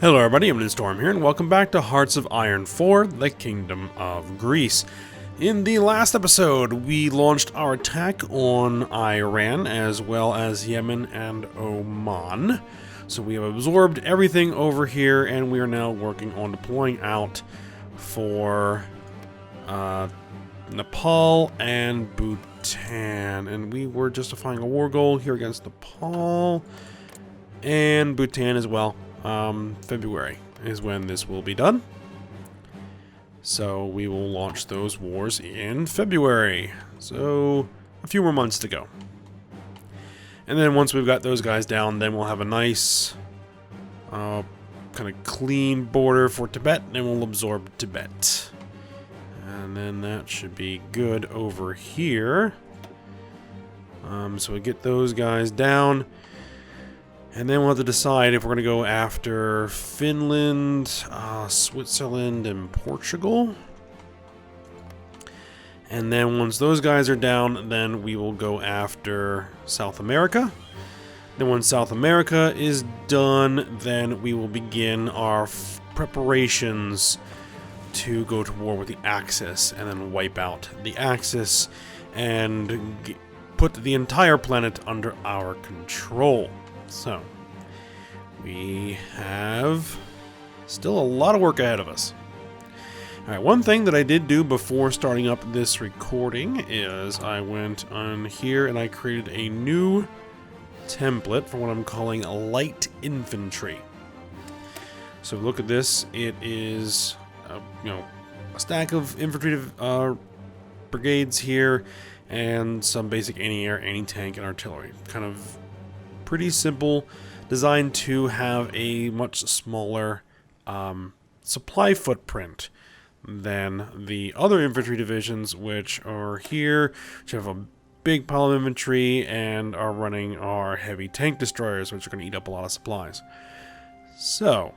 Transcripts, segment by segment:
Hello everybody, I'm Storm here, and welcome back to Hearts of Iron 4, the Kingdom of Greece. In the last episode, we launched our attack on Iran, as well as Yemen and Oman. So we have absorbed everything over here, and we are now working on deploying out for Nepal and Bhutan. And we were justifying a war goal here against Nepal and Bhutan as well. February is when this will be done. So we will launch those wars in February. So a few more months to go. And then once we've got those guys down, then we'll have a nice kind of clean border for Tibet, and then we'll absorb Tibet. And then that should be good over here. So we get those guys down. And then we'll have to decide if we're going to go after Finland, Switzerland, and Portugal. And then once those guys are down, then we will go after South America. Then once South America is done, then we will begin our preparations to go to war with the Axis and then wipe out the Axis and put the entire planet under our control. So, we have still a lot of work ahead of us. Alright, one thing that I did do before starting up this recording is I went on here and I created a new template for what I'm calling light infantry. So look at this. It is, a stack of infantry brigades here and some basic anti-air, anti-tank, and artillery. Kind of pretty simple, designed to have a much smaller supply footprint than the other infantry divisions, which are here, which have a big pile of infantry and are running our heavy tank destroyers, which are going to eat up a lot of supplies. So,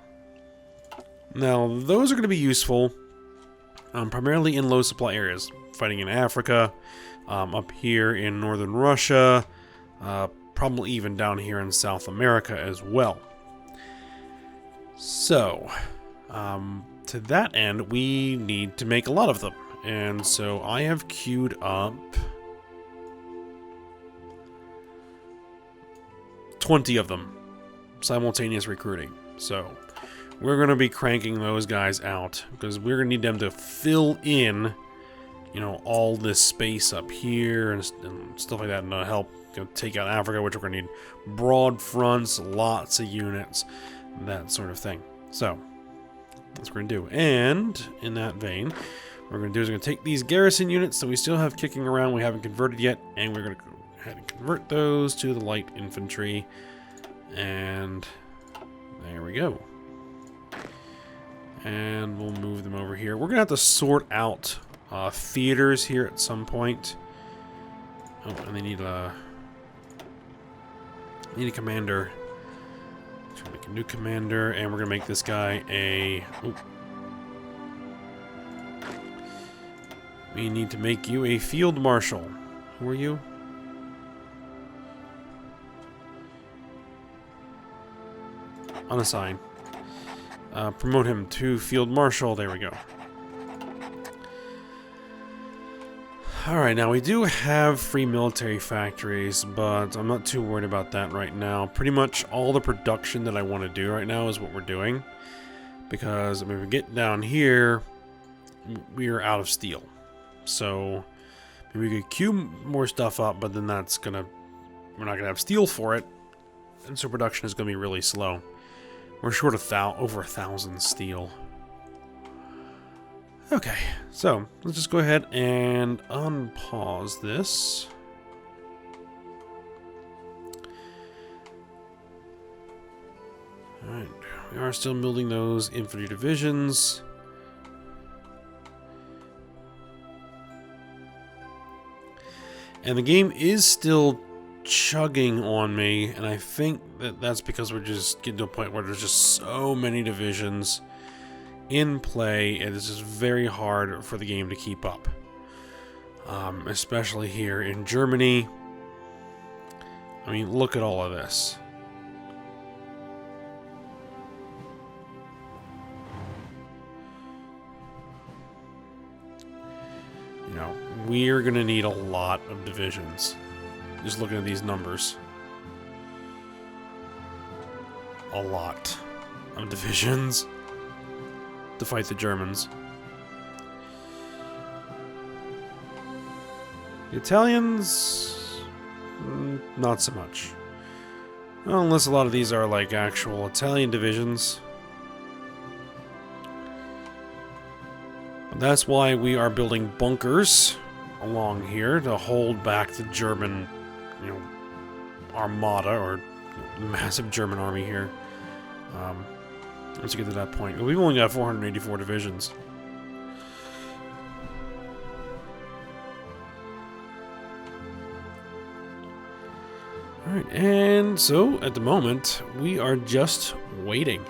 now those are going to be useful primarily in low supply areas, fighting in Africa, up here in northern Russia, probably even down here in South America as well. So, to that end, we need to make a lot of them. And so I have queued up 20 of them. Simultaneous recruiting. So, we're going to be cranking those guys out, because we're going to need them to fill in, all this space up here and stuff like that, and help take out Africa, which we're going to need broad fronts, lots of units, that sort of thing. So, that's what we're going to do. And, in that vein, what we're going to do is we're going to take these garrison units that we still have kicking around, we haven't converted yet, and we're going to go ahead and convert those to the light infantry. And there we go. And we'll move them over here. We're going to have to sort out theaters here at some point. Oh, and they need a commander. So we'll make a new commander, and we're gonna make this guy a. Ooh. We need to make you a field marshal. Who are you? Unassign. Promote him to field marshal. There we go. Alright, now we do have free military factories, but I'm not too worried about that right now. Pretty much all the production that I want to do right now is what we're doing. Because, if we get down here, we are out of steel. So, maybe we could queue more stuff up, but then we're not going to have steel for it. And so production is going to be really slow. We're short of over 1,000 steel. Okay, so let's just go ahead and unpause this. Alright, we are still building those infantry divisions. And the game is still chugging on me, and I think that's because we're just getting to a point where there's just so many divisions in play, and it's just very hard for the game to keep up. Especially here in Germany. I mean, look at all of this. know, we're going to need a lot of divisions. Just looking at these numbers. A lot of divisions to fight the Germans. The Italians, not so much. Well, unless a lot of these are like actual Italian divisions. But that's why we are building bunkers along here to hold back the German, you know, armada or massive German army here. Once you get to that point, we've only got 484 divisions. Alright, and so at the moment, we are just waiting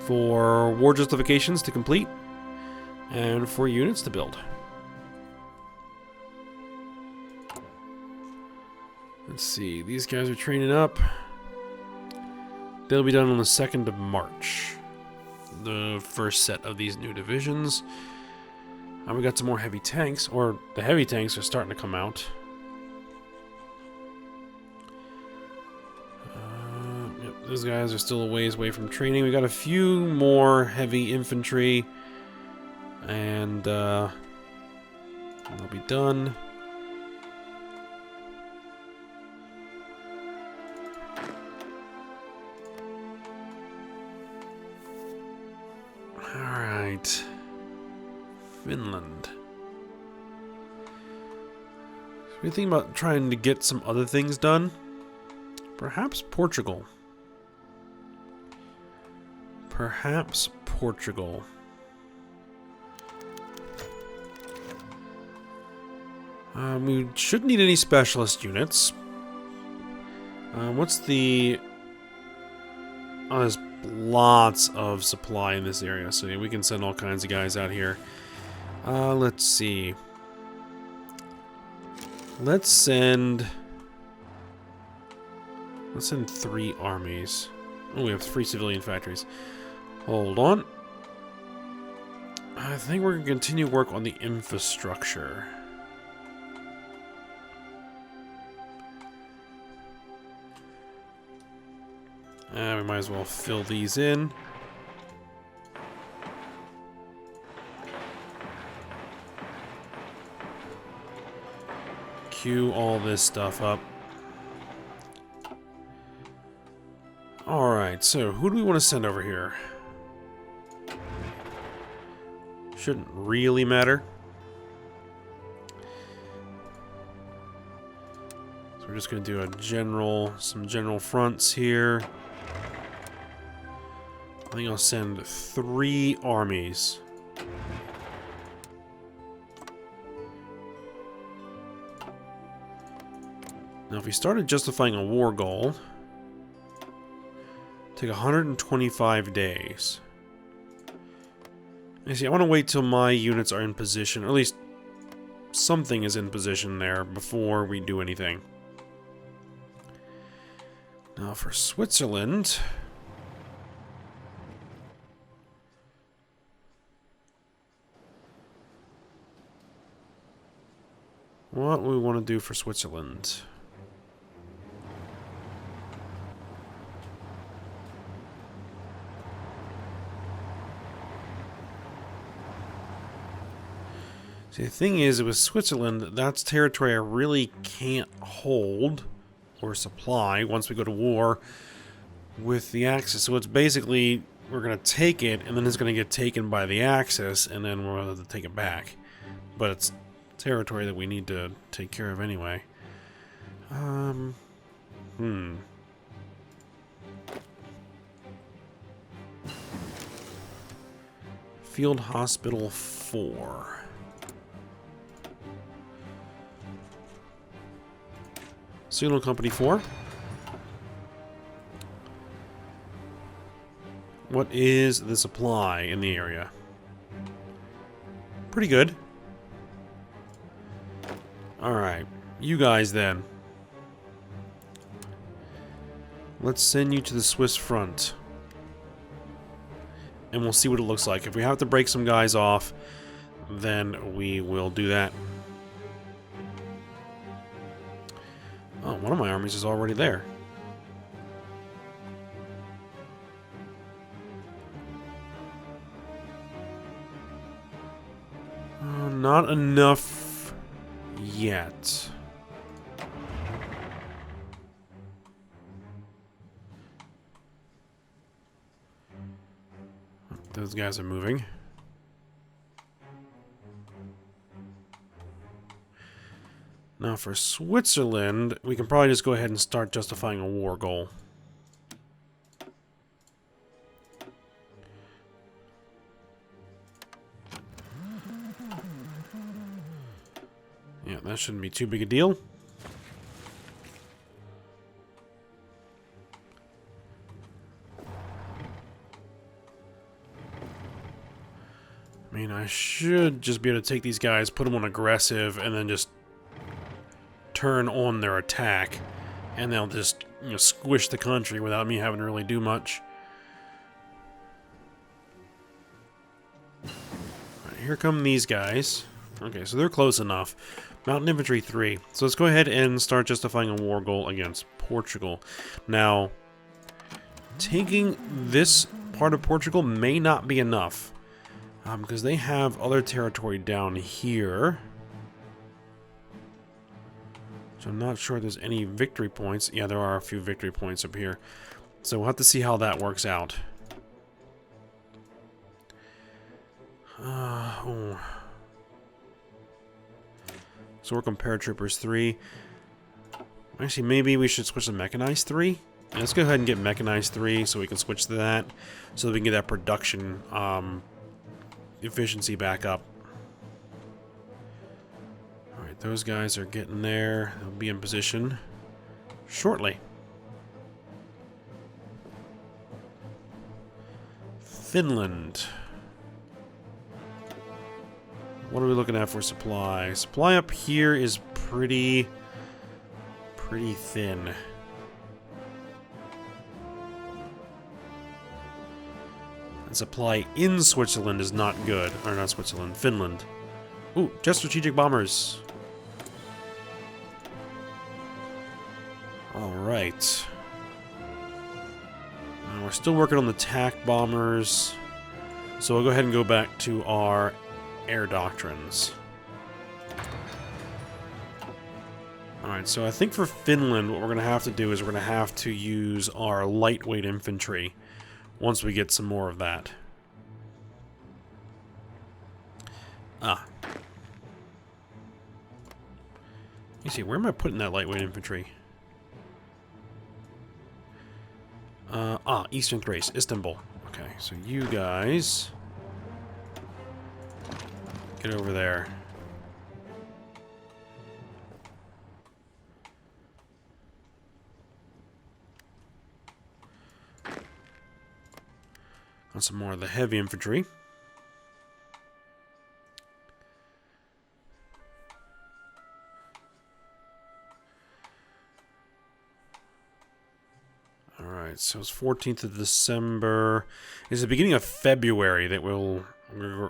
for war justifications to complete and for units to build. Let's see, these guys are training up. They'll be done on the 2nd of March. The first set of these new divisions. We got some more heavy tanks, or the heavy tanks are starting to come out. Yep, those guys are still a ways away from training. We got a few more heavy infantry, and they'll be done. Alright. Finland. So we think about trying to get some other things done. Perhaps Portugal. Perhaps Portugal. We shouldn't need any specialist units. What's the... Oh, there's lots of supply in this area, so we can send all kinds of guys out here. Let's see. Let's send 3 armies. Oh, we have 3 civilian factories. Hold on. I think we're going to continue work on the infrastructure. We might as well fill these in. Queue all this stuff up. Alright, so who do we want to send over here? Shouldn't really matter. So we're just going to do some general fronts here. I think I'll send 3 armies. Now, if we started justifying a war goal, take 125 days. You see, I want to wait till my units are in position, or at least something is in position there before we do anything. Now, for Switzerland... what we want to do for Switzerland? See, the thing is, with Switzerland, that's territory I really can't hold or supply once we go to war with the Axis. So it's basically, we're going to take it, and then it's going to get taken by the Axis, and then we'll have to take it back. But it's territory that we need to take care of anyway. Field Hospital 4. Signal Company 4. What is the supply in the area? Pretty good. Alright, you guys then. Let's send you to the Swiss front. And we'll see what it looks like. If we have to break some guys off, then we will do that. Oh, one of my armies is already there. Not enough yet. Those guys are moving. Now for Switzerland, we can probably just go ahead and start justifying a war goal. Yeah, that shouldn't be too big a deal. I mean, I should just be able to take these guys, put them on aggressive, and then just turn on their attack. And they'll just, you know, squish the country without me having to really do much. Alright, here come these guys. Okay, so they're close enough. Mountain Infantry 3. So let's go ahead and start justifying a war goal against Portugal. Now, taking this part of Portugal may not be enough. Because they have other territory down here. So I'm not sure there's any victory points. Yeah, there are a few victory points up here. So we'll have to see how that works out. So we're on Paratroopers 3. Actually, maybe we should switch to Mechanized 3. Yeah, let's go ahead and get Mechanized 3 so we can switch to that. So that we can get that production efficiency back up. Alright, those guys are getting there. They'll be in position shortly. Finland. What are we looking at for supply? Supply up here is pretty thin. And supply in Switzerland is not good. Or not Switzerland, Finland. Ooh, jet strategic bombers. Alright. We're still working on the TAC bombers. So we'll go ahead and go back to our air doctrines. Alright, so I think for Finland, what we're going to have to do is we're going to have to use our lightweight infantry once we get some more of that. Ah. You see, where am I putting that lightweight infantry? Eastern Thrace, Istanbul. Okay, so you guys get over there. On some more of the heavy infantry. Alright, so it's 14th of December. It's the beginning of February that we're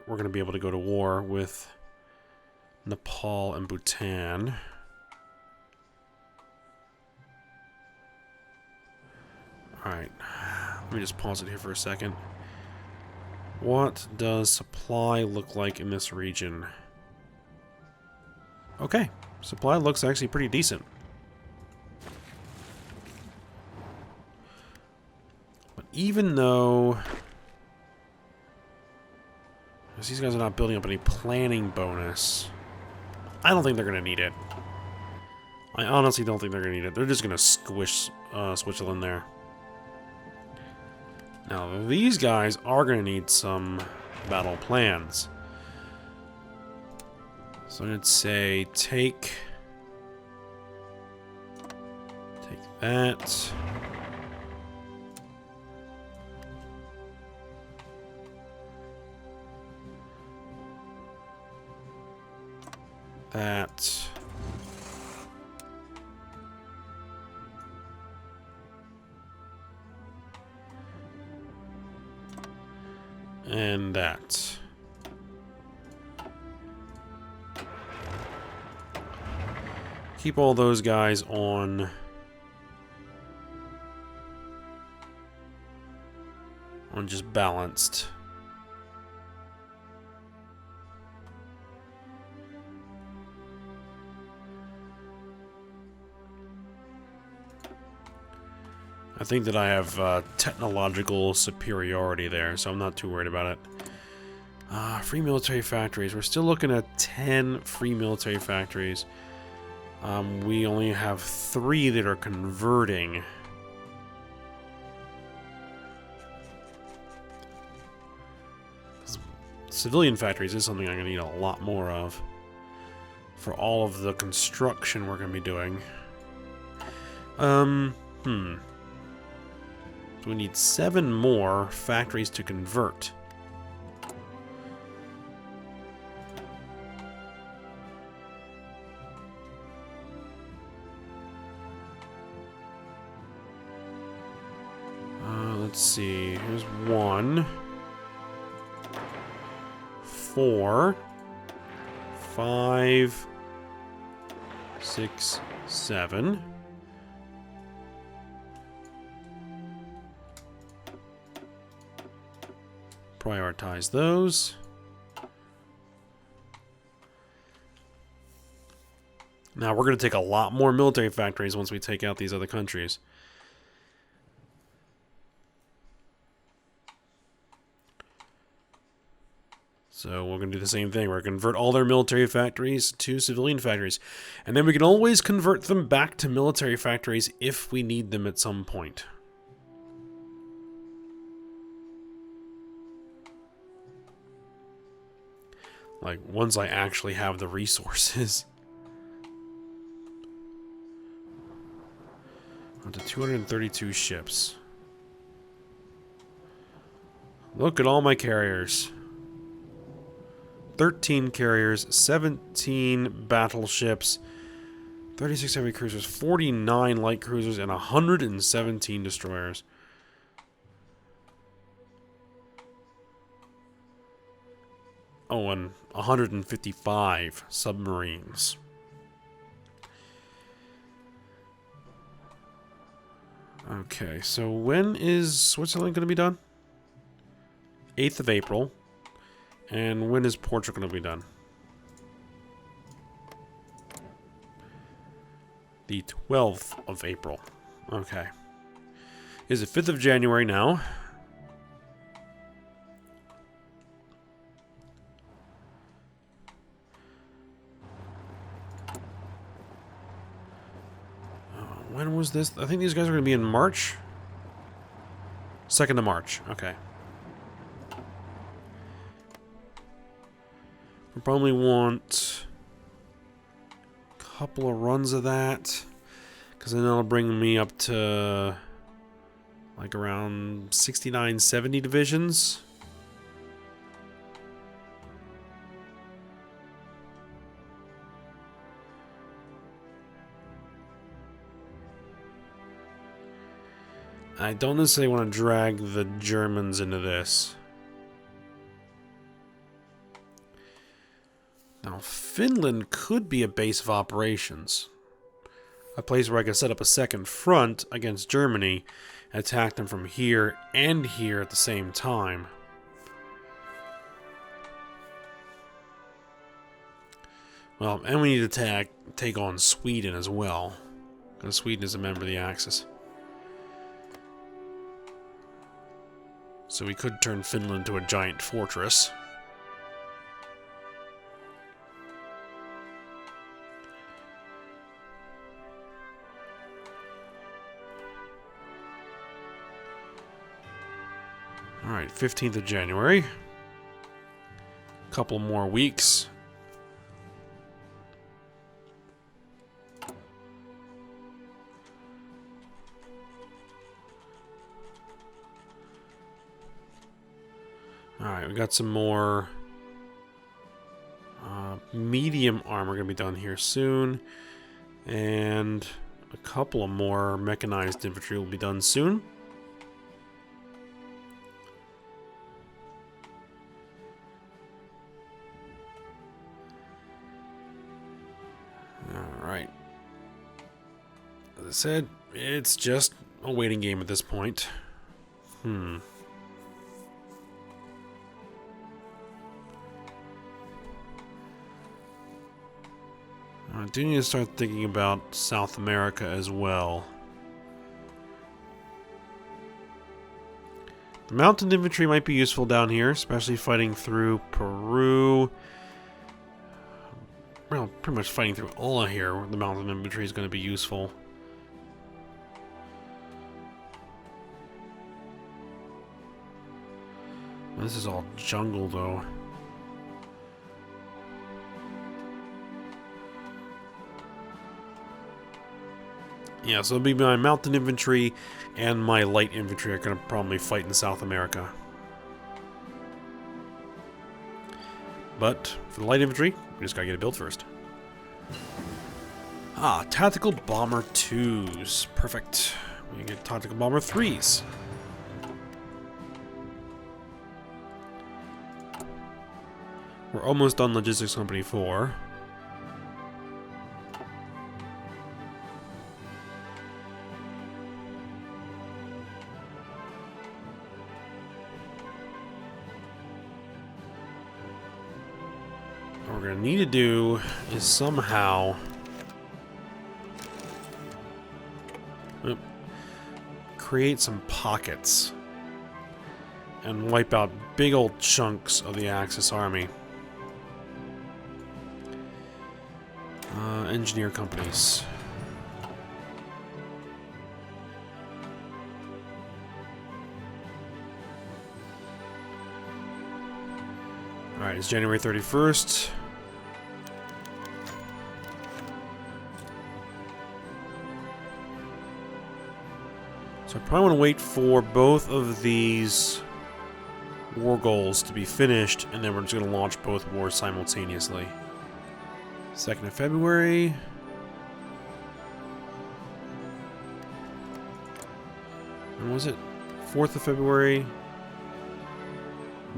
going to be able to go to war with Nepal and Bhutan. Alright, let me just pause it here for a second. What does supply look like in this region? Okay, supply looks actually pretty decent. But even though these guys are not building up any planning bonus, I don't think they're going to need it. I honestly don't think they're going to need it. They're just going to squish Switzerland there. Now, these guys are going to need some battle plans. So I'd say take that. That. And that. keep all those guys on just balanced. I think that I have technological superiority there, so I'm not too worried about it. Free military factories. We're still looking at 10 free military factories. We only have 3 that are converting. Civilian factories is something I'm going to need a lot more of for all of the construction we're going to be doing. So we need 7 more factories to convert. Let's see. Here's 1, 4, 5, 6, 7. Prioritize those. Now we're going to take a lot more military factories once we take out these other countries. So we're going to do the same thing. We're going to convert all their military factories to civilian factories. And then we can always convert them back to military factories if we need them at some point. Like, once I actually have the resources. Up to 232 ships. Look at all my carriers. 13 carriers, 17 battleships, 36 heavy cruisers, 49 light cruisers, and 117 destroyers. Oh, and 155 submarines. Okay, so when is Switzerland going to be done? 8th of April. And when is Portugal going to be done? The 12th of April. Okay. Is it 5th of January now? When was this? I think these guys are going to be in March. 2nd of March. Okay. We probably want a couple of runs of that, because then that'll bring me up to like around 69, 70 divisions. I don't necessarily want to drag the Germans into this. Now, Finland could be a base of operations. A place where I could set up a second front against Germany and attack them from here and here at the same time. Well, and we need to take on Sweden as well, because Sweden is a member of the Axis. So we could turn Finland into a giant fortress. Alright, 15th of January. Couple more weeks. Alright, we got some more medium armor going to be done here soon. And a couple of more mechanized infantry will be done soon. Alright. said, it's just a waiting game at this point. I do need to start thinking about South America as well. The mountain infantry might be useful down here, especially fighting through Peru. Well, pretty much fighting through all of here, the mountain infantry is going to be useful. This is all jungle, though. Yeah, so it'll be my mountain infantry and my light infantry are going to probably fight in South America. But for the light infantry, we just got to get it built first. Ah, Tactical Bomber 2s. Perfect. We can get Tactical Bomber 3s. We're almost done Logistics Company 4. What we're going to need to do is somehow create some pockets and wipe out big old chunks of the Axis army. Engineer companies. Alright, it's January 31st. So I probably want to wait for both of these war goals to be finished, and then we're just going to launch both wars simultaneously. 2nd of February. When was it? 4th of February.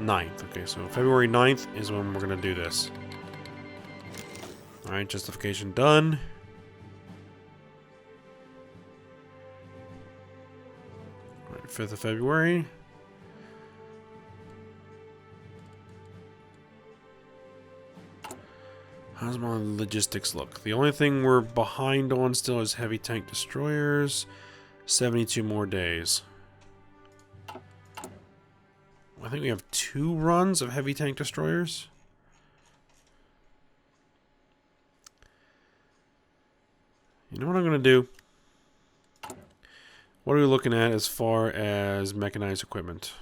9th. Okay, so February 9th is when we're going to do this. Alright, justification done. Alright, 5th of February. How's my logistics look? The only thing we're behind on still is heavy tank destroyers. 72 more days. I think we have 2 runs of heavy tank destroyers. You know what I'm going to do? What are we looking at as far as mechanized equipment?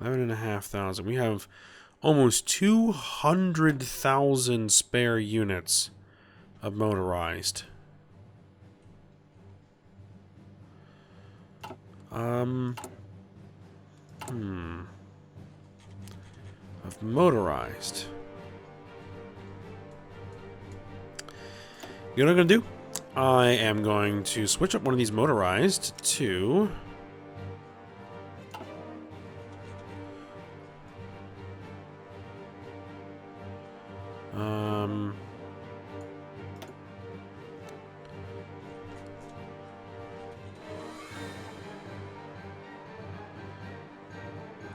11,500. We have almost 200,000 spare units of motorized. Of motorized. You know what I'm going to do? I am going to switch up one of these motorized to...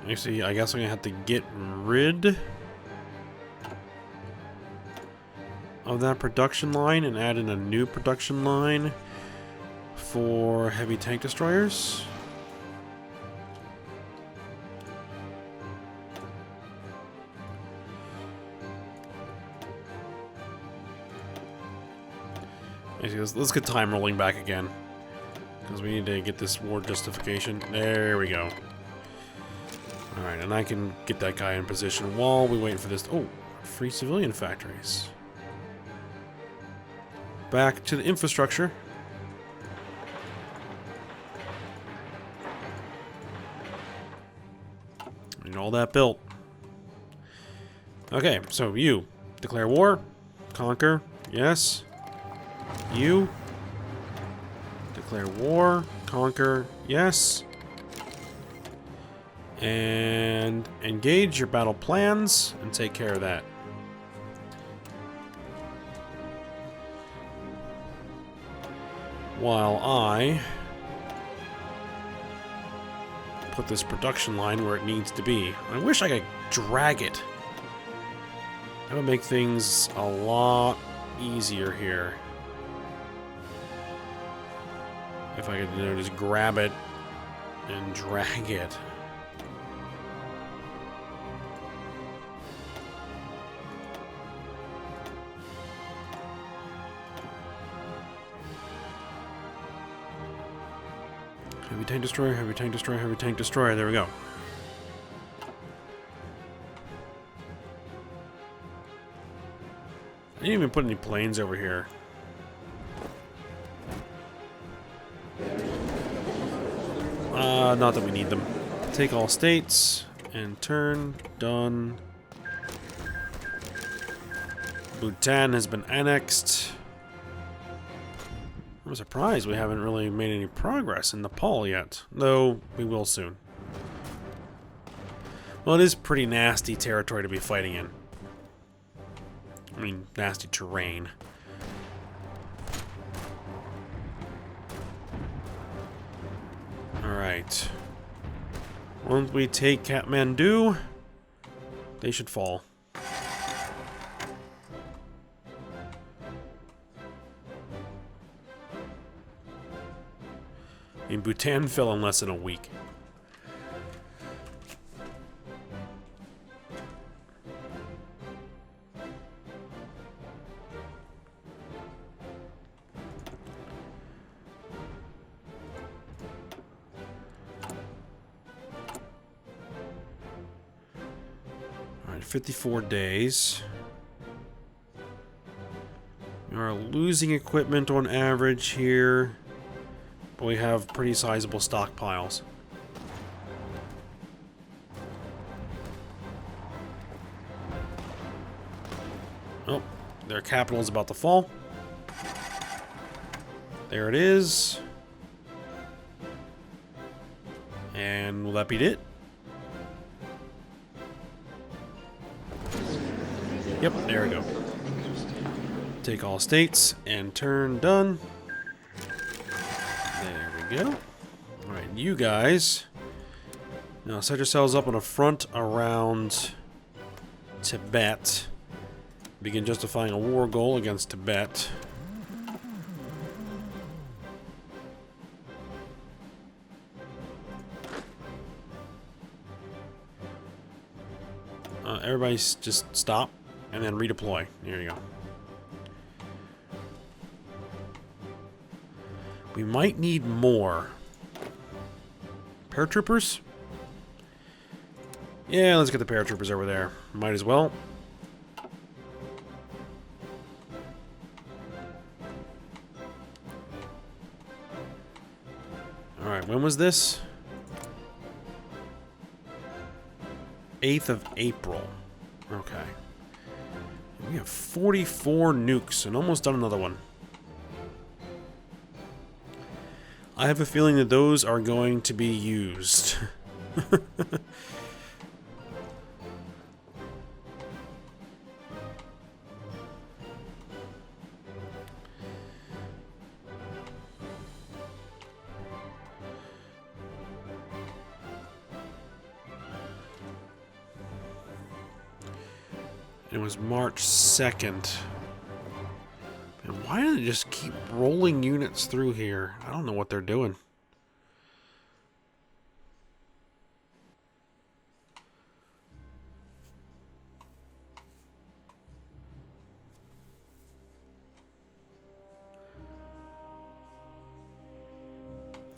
Actually, I guess I'm going to have to get rid of that production line and add in a new production line for heavy tank destroyers. Actually, let's get time rolling back again, because we need to get this war justification. There we go. Alright, and I can get that guy in position while we wait for this. Oh, free civilian factories. Back to the infrastructure. And all that built. Okay, so you declare war, conquer, yes. You declare war, conquer, yes. And engage your battle plans and take care of that. while I put this production line where it needs to be. I wish I could drag it. That would make things a lot easier here. If I could, you know, just grab it and drag it. Heavy tank destroyer, heavy tank destroyer, heavy tank destroyer. There we go. I didn't even put any planes over here. Not that we need them. Take all states and turn. Done. Bhutan has been annexed. I'm surprised we haven't really made any progress in Nepal yet, though we will soon. Well, it is pretty nasty territory to be fighting in. I mean, nasty terrain. Alright. Once we take Kathmandu, they should fall. I mean, Bhutan fell in less than a week. All right, 54 days. We are losing equipment on average here. But we have pretty sizable stockpiles. Oh, their capital is about to fall. There it is. And will that be it? Yep, there we go. Take all states and turn. Done. Go. Alright, you guys. Now set yourselves up on a front around Tibet. Begin justifying a war goal against Tibet. Everybody just stop and then redeploy. There you go. We might need more. Paratroopers? Yeah, let's get the paratroopers over there. Might as well. Alright, when was this? 8th of April. Okay. We have 44 nukes and almost done another one. I have a feeling that those are going to be used. It was March 2nd. And why do they just keep rolling units through here? I don't know what they're doing.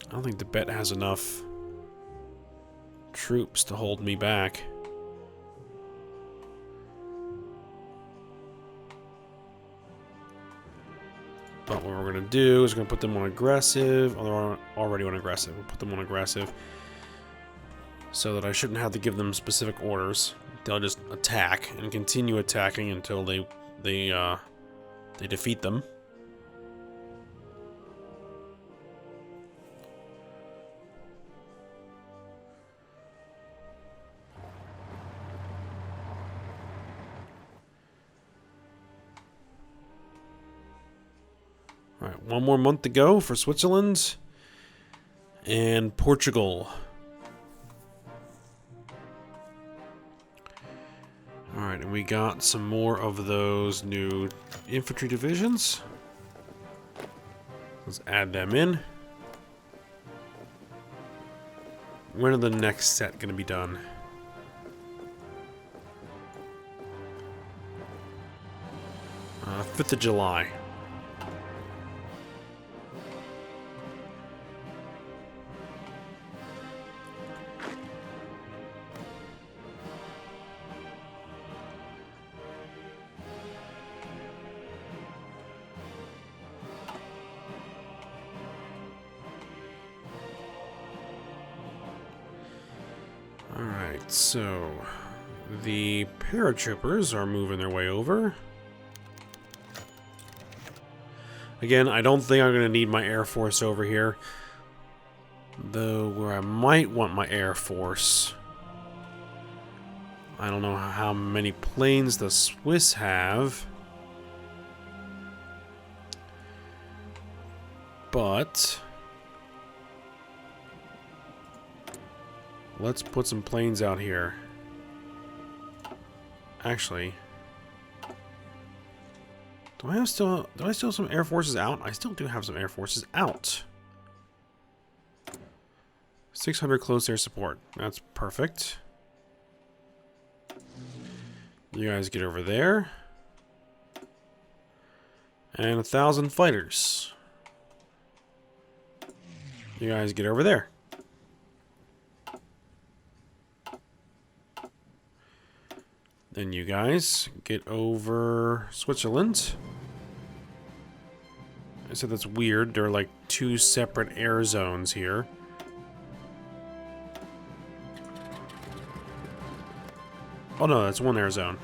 I don't think Tibet has enough troops to hold me back. But what we're going to do is we're going to put them on aggressive. Oh, they're already on aggressive. We'll put them on aggressive so that I shouldn't have to give them specific orders. They'll just attack and continue attacking until they defeat them. Alright, one more month to go for Switzerland and Portugal. Alright, and we got some more of those new infantry divisions. Let's add them in. When are the next set going to be done? Uh, 5th of July. Alright, so the paratroopers are moving their way over. Again, I don't think I'm going to need my Air Force over here. Though, where I might want my Air Force, I don't know how many planes the Swiss have. But let's put some planes out here. Actually, do I still have some Air Forces out? I still do have some Air Forces out. 600 close air support. That's perfect. You guys get over there. And 1,000 fighters. You guys get over there. Then you guys get over Switzerland. I said that's weird. There are like 2 separate air zones here. Oh no, that's 1 air zone.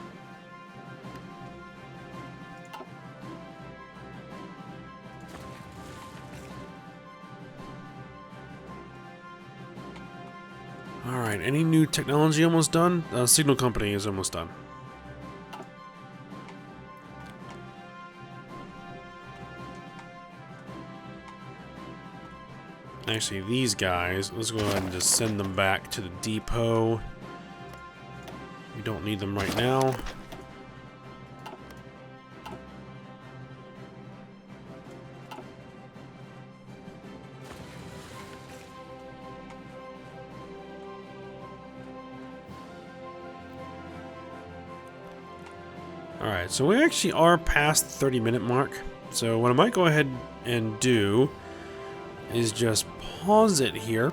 Alright, any new technology almost done? Signal Company is almost done. Actually, these guys, let's go ahead and just send them back to the depot. We don't need them right now. Alright, so we actually are past the 30-minute mark. So what I might go ahead and do is just pause it here,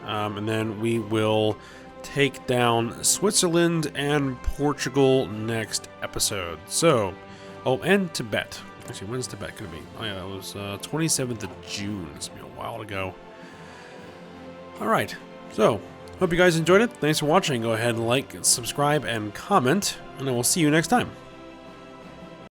and then we will take down Switzerland and Portugal next episode. So, oh, and Tibet. Actually, when's Tibet going to be? Oh yeah, it was 27th of June. It's been a while to go. Alright, so, hope you guys enjoyed it. Thanks for watching. Go ahead and like, subscribe, and comment, and I will see you next time.